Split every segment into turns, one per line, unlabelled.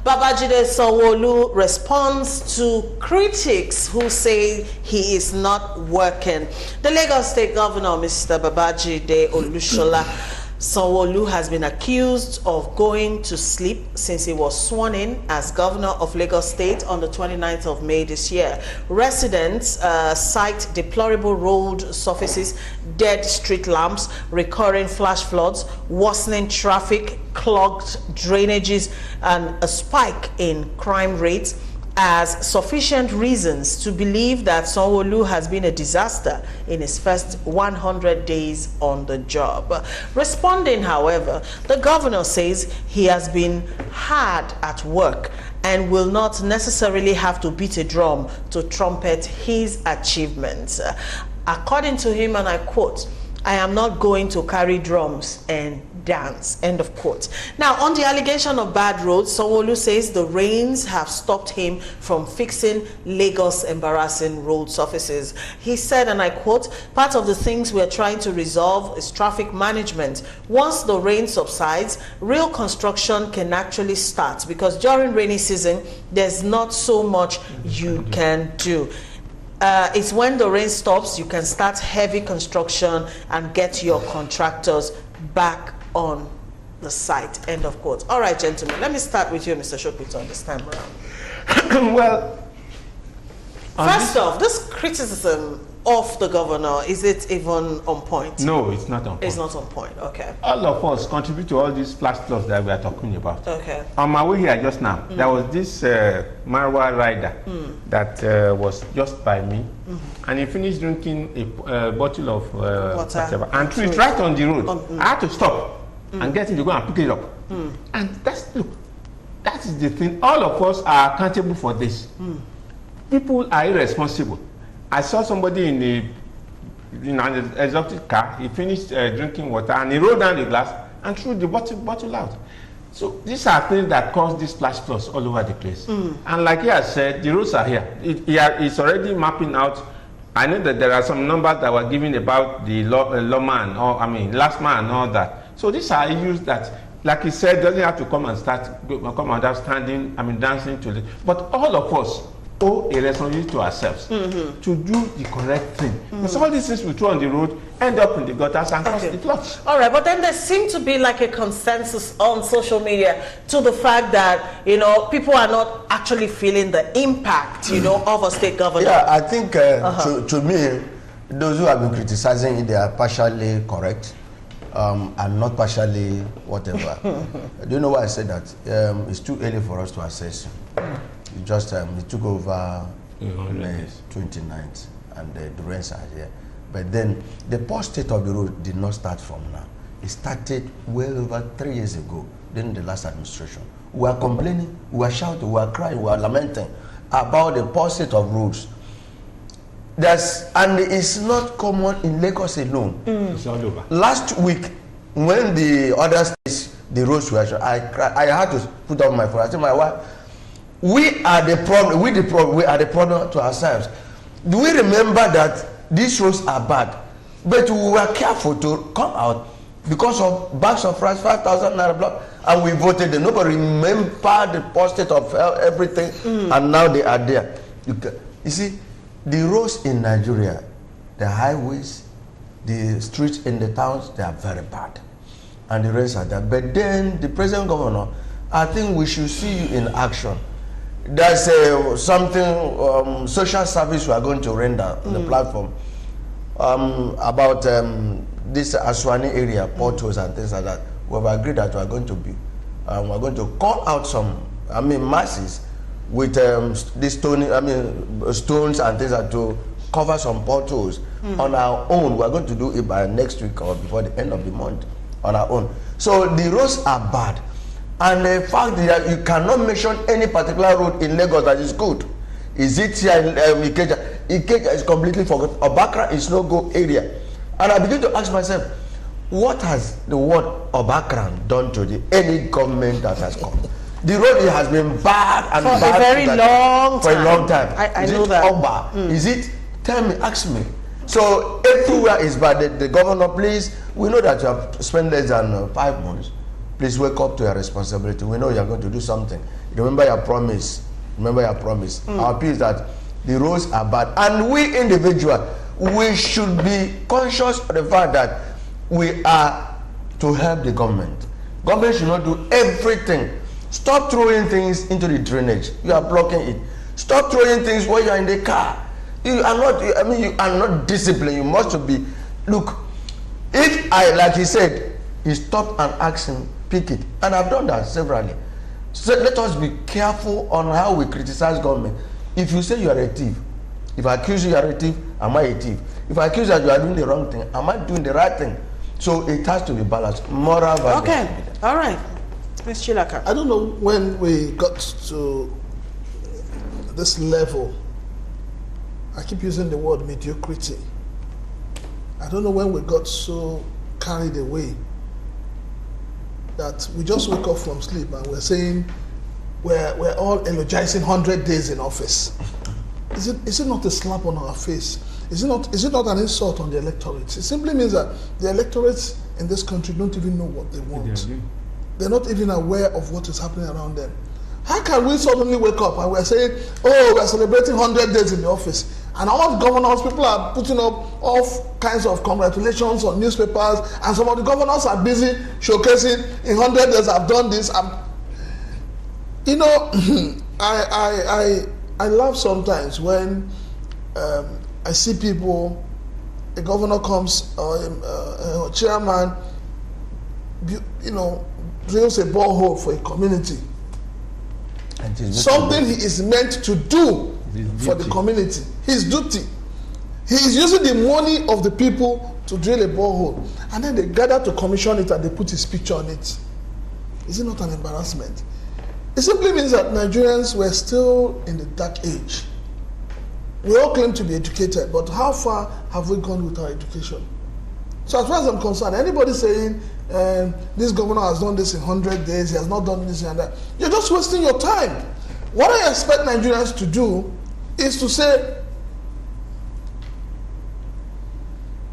Babajide Sanwo Olu responds to critics who say he is not working. The Lagos State Governor, Mr. Babajide Olushola Sanwo Olu, has been accused of going to sleep since he was sworn in as governor of Lagos State on the 29th of May this year. Residents cite deplorable road surfaces, dead street lamps, recurring flash floods, worsening traffic, clogged drainages, and a spike in crime rates as sufficient reasons to believe that Sanwo Olu has been a disaster in his first 100 days on the job. Responding, however, the governor says he has been hard at work and will not necessarily have to beat a drum to trumpet his achievements. According to him, and I quote, "I am not going to carry drums and dance," end of quote. Now, on the allegation of bad roads, Sanwo Olu says the rains have stopped him from fixing Lagos' embarrassing road surfaces. He said, and I quote, "Part of the things we're trying to resolve is traffic management. Once the rain subsides, real construction can actually start, because during rainy season, there's not so much you can do. It's when the rain stops, you can start heavy construction and get your contractors back on the site," end of quote. All right, gentlemen, let me start with you, Mr. Shokito, this time around.
Well,
first off, this criticism of the governor, is it even on point?
No, it's not on point.
It's not on point, okay.
All of us contribute to all these flash floods that we are talking about.
Okay.
On my way here just now, there was this Marwa rider that was just by me, and he finished drinking a bottle of whatever, and threw it right on the road. I had to stop and get him to go and pick it up. And look, that is the thing. All of us are accountable for this. People are irresponsible. I saw somebody in an exotic car. He finished drinking water and he rolled down the glass and threw the bottle out. So these are things that cause these flash floods all over the place. And like he has said, the roads are here. It's already mapping out. I know that there are some numbers that were given about the lawman, or last man and all that. So these are issues that, like he said, doesn't have to come and start standing, dancing to it. But all of us owe a responsibility to ourselves to do the correct thing. Because all these things we throw on the road end up in the gutters and cause the floods.
All right, but then there seems to be like a consensus on social media to the fact that, people are not actually feeling the impact, of a state governor.
Yeah, I think to me, those who have been criticizing it, they are partially correct and not partially whatever. Do you know why I said that? It's too early for us to assess. He took over May 29th, and the rains are here. But then the poor state of the road did not start from now. It started well over 3 years ago, during the last administration. We are complaining, we are shouting, we are crying, we are lamenting about the poor state of roads. And it's not common in Lagos alone.
It's all over.
Last week, when the other states, the roads were, I had to put up my phone. I said, my wife, we are the problem. We are the problem to ourselves. Do we remember that these roads are bad, but we were careful to come out because of bags of rice, 5,000 naira block, and we voted them. Nobody remembered the poor state of everything, and now they are there. You see, the roads in Nigeria, the highways, the streets in the towns, they are very bad, and the rest are there. But then the present governor, I think we should see you in action. There's something social service we are going to render on the platform about this Aswani area, portals and things like that. We've agreed that we are going to be, we're going to call out some, masses with these stones and things like to cover some portals on our own. We're going to do it by next week or before the end of the month on our own. So the roads are bad. And the fact that you cannot mention any particular road in Lagos that is good. Is it here in Ikeja? Ikeja is completely forgotten. Obakra is no go area. And I begin to ask myself, what has the word Obakra done to any government that has come? The road has been bad and
for
bad
a very long time.
For a long time.
I know that.
Oba? Is it? Tell me, ask me. So everywhere is bad. The governor, please, we know that you have spent less than 5 months. please wake up to your responsibility. We know you are going to do something. Remember your promise. Remember your promise. Our appeal is that the roads are bad. And we individuals, we should be conscious of the fact that we are to help the government. Government should not do everything. Stop throwing things into the drainage. You are blocking it. Stop throwing things when you are in the car. You are not, you are not disciplined. You must be, look, if like he said, he stopped and asked him, pick it. And I've done that severally. So let us be careful on how we criticize government. If you say you are a thief, if I accuse you are a thief, am I a thief? If I accuse that you are doing the wrong thing, am I doing the right thing? So it has to be balanced. Moral value.
Okay, all right. Ms. Chilaka.
I don't know when we got to this level. I keep using the word mediocrity. I don't know when we got so carried away that we just wake up from sleep and we're saying we're all eulogizing 100 days in office. Is it not a slap on our face? Is it not an insult on the electorate? It simply means that the electorates in this country don't even know what they want. They're not even aware of what is happening around them. How can we suddenly wake up and we're saying, oh, we're celebrating 100 days in the office, and all the governors, people are putting up all kinds of congratulations on newspapers, and some of the governors are busy showcasing, in 100 days I've done this. I laugh sometimes when I see people, a governor comes, or a chairman, drills a borehole for a community. Something he is meant to do for the community. His duty. He is using the money of the people to drill a borehole. And then they gather to commission it and they put his picture on it. Is it not an embarrassment? It simply means that Nigerians were still in the dark age. We all claim to be educated, but how far have we gone with our education? So as far as I'm concerned, anybody saying this governor has done this in 100 days, he has not done this and that, you're just wasting your time. What I expect Nigerians to do is to say,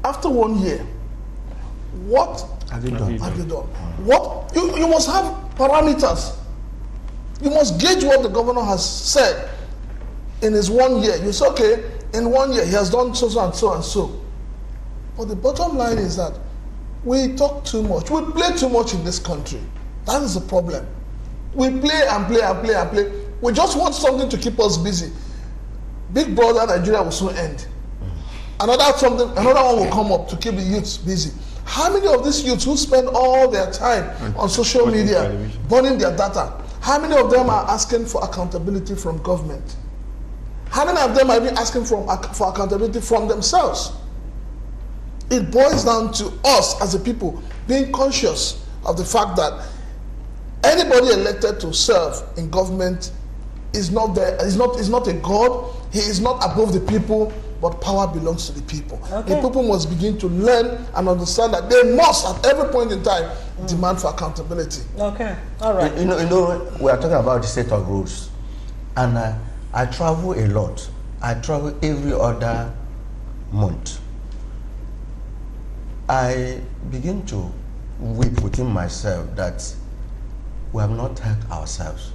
after 1 year, what have you done? What you must have parameters. You must gauge what the governor has said in his 1 year. You say, okay, in 1 year he has done so and so and so. But the bottom line is that we talk too much. We play too much in this country. That is the problem. We play and play and play and play. We just want something to keep us busy. Big Brother Nigeria will soon end. Another one will come up to keep the youths busy. How many of these youths who spend all their time on social media, burning their data, how many of them are asking for accountability from government? How many of them are even asking for accountability from themselves? It boils down to us as a people being conscious of the fact that anybody elected to serve in government is not a god. He is not above the people, but power belongs to the people. Okay. The people must begin to learn and understand that they must, at every point in time, demand for accountability.
Okay, all right.
You know, we are talking about the state of roads, and I travel a lot. I travel every other month. I begin to weep within myself that we have not helped ourselves.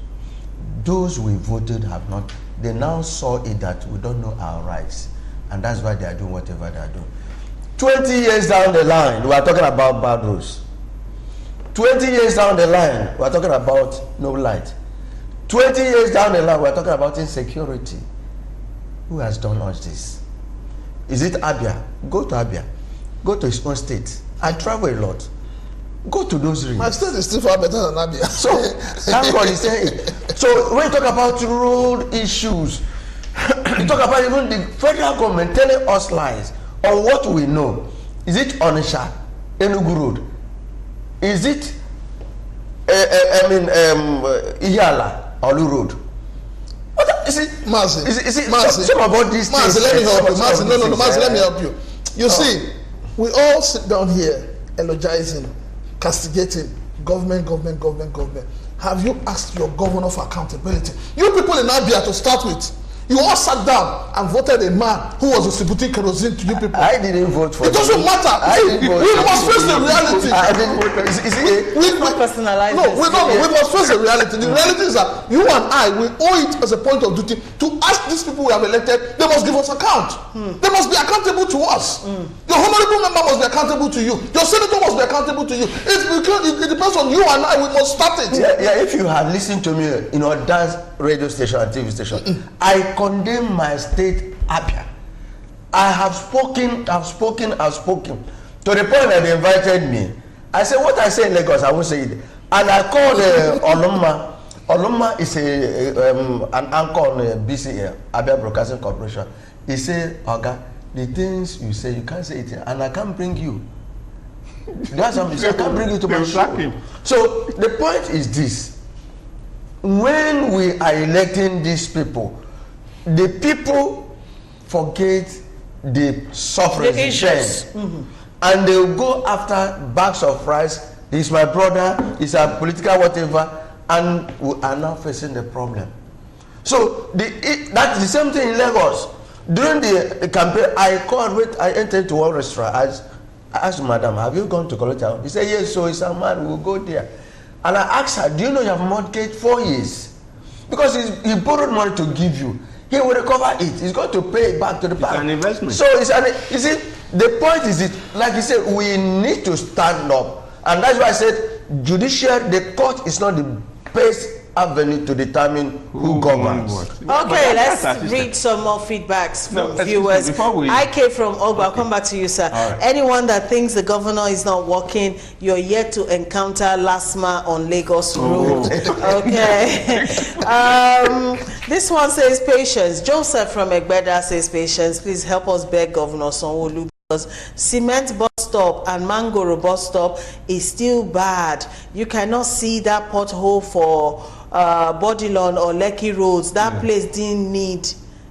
Those we voted have not. They now saw it that we don't know our rights, and that's why they are doing whatever they are doing. 20 years down the line, we are talking about bad roads. 20 years down the line, we are talking about no light. 20 years down the line, we are talking about insecurity. Who has done us this? Is it Abia? Go to Abia. Go to his own state. I travel a lot. Go to those regions.
My state is still far better than Abia.
So, thank God he's saying. So, when you talk about road issues, you talk about even the federal government telling us lies on what we know. Is it Onisha, Enugu Road? Is it, Iyala, Olu Road? What is it?
Mercy.
Is it some about these things?
Mercy, let me help you. Mercy, no, Mercy, let me help you. You see, we all sit down here eulogizing, castigating government. Have you asked your governor for accountability? You people in Abia, to start with, You all sat down and voted a man who was distributing kerosene to you people.
I didn't vote for
it. It doesn't matter. We must face the reality.
I didn't vote for
we not personalize.
No, we must face the reality. The reality is that you and I, we owe it as a point of duty to ask these people we have elected. They must give us account. They must be accountable to us. Your honorable member must be accountable to you. Your senator must be accountable to you. It depends on you and I. We must start it.
Yeah, if you had listened to me, dance radio station and TV station, I condemn my state Abia. I have spoken to the point that they invited me. I said what I say in Lagos, I won't say it. And I called Oloma. Oloma is an anchor on BCA, Abia Broadcasting Corporation. He said, Oga, the things you say, you can't say it, and I can't bring you. That's what he said, I can't bring you to my show. So the point is this. When we are electing these people, the people forget the suffering, and they will go after bags of rice. He's my brother, he's a political whatever, and we are now facing the problem. So that's the same thing in Lagos. During the campaign, I entered to one restaurant. I asked Madam, have you gone to collect her? He said, yes, so it's a man, we'll go there. And I asked her, do you know you have mortgaged 4 years? Because he borrowed money to give you. He will recover it. He's going to pay it back to the bank.
It's an investment.
So you see, the point is like you said, we need to stand up. And that's why I said, the court is not the best avenue to determine who governs.
Okay, let's read some more feedbacks from viewers. I came from Ogba. I'll come back to you, sir. Right. Anyone that thinks the governor is not working, you're yet to encounter LASMA on Lagos Road. Okay. This one says patience. Joseph from Egbeda says patience. Please help us beg Governor Sanwo Olu. Cement bus stop and Mangoro bus stop is still bad. You cannot see that pothole for Bodilon or Lekki roads. That place didn't need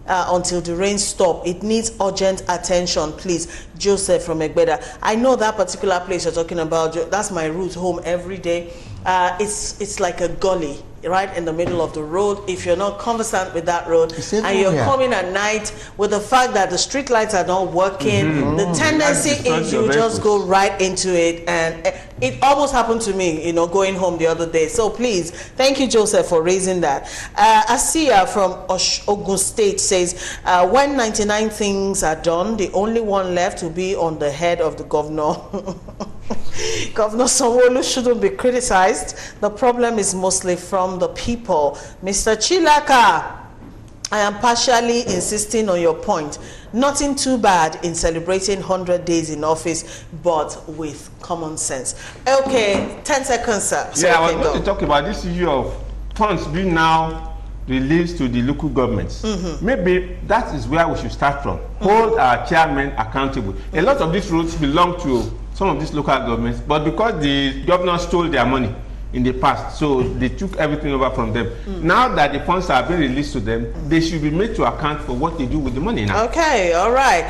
until the rain stopped. It needs urgent attention, please. Joseph from Egbeda. I know that particular place you're talking about. That's my route home every day. It's like a gully right in the middle of the road. If you're not conversant with that road and you're coming at night with the fact that the street lights are not working, the tendency is you just go right into it, and it almost happened to me, going home the other day. So please, thank you, Joseph, for raising that. Asiya from Ogun State says, when 99 things are done, the only one left will be on the head of the governor. Governor Sanwo Olu shouldn't be criticized. The problem is mostly from the people. Mr. Chilaka, I am partially insisting on your point. Nothing too bad in celebrating 100 days in office, but with common sense. Okay, 10 seconds, sir. So
I was going to talk about this issue of funds being now released to the local governments. Maybe that is where we should start from. Hold our chairmen accountable. A lot of these roads belong to some of these local governments, but because the governors stole their money in the past, so they took everything over from them. Now that the funds are being released to them, they should be made to account for what they do with the money now.
Okay, all right.